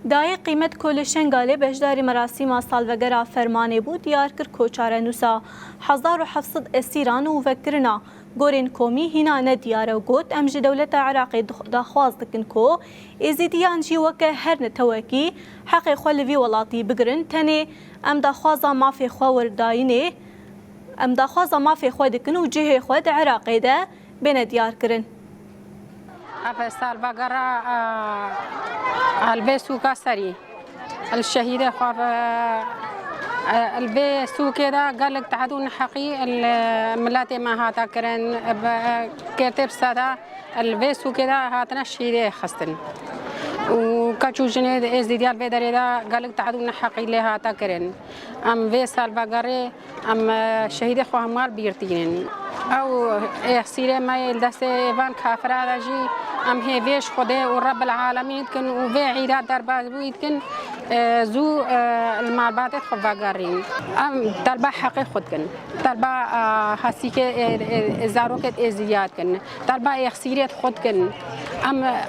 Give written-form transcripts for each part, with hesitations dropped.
دای قیمت کل شنگاله بهشداری مراسم سالوگرا فرمانه بود دیار کر کوچاره نوسا 1700 اسیران و وکرنا گورین کومی هینا ندیاره و گوت امج دولت عراقی دخواز دکن کو ازیدیان جی وکه هر نتوکی حق خلوی ولاتی بگرن تنه ام دخوازا مافی خواه ورداینه ام دخوازا مافی خواه دکن و جه خواه عراقی ده بین دیار کرن. سالوگرا البي سوكا سري الشهيدة خاف البي سوكي دا قال لك تعدون حقي الملاتي ما هاتا كرن كتب سادا البي سوكي دا هاتنا الشهيدة خستن وكاتشو جنيد ازديال بدري دا قال لك تعدون حقي اللي هاتا كرن ام في سالفاغاري ام شهيدة خو همال بيرتين او سيري ما يلدس فان كافر جي ام هيفيش خدي ورب العالمين كن وفي عيدات دربا ويتكن زو المعبات خفاقارين ام طلبا حقي خدكن طلبا حسيك زاروكت ازيات كن طلبا يخسيريت خدكن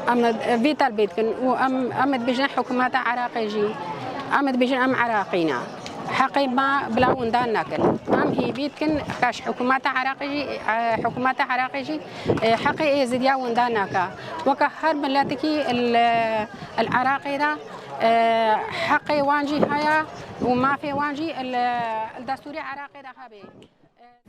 ام في طلبيتكن وام بيجن حكومات عراقي جي ام بيجن ام عراقينا حقي ما بلا وندان ناكل ام هي بيتكن كاش حكومات عراقي حقي ازديا وندان ناكا وكهر ملاتكي العراقي دا حقي وانجي هيا وما في وانجي الدستوري عراقي دا هابي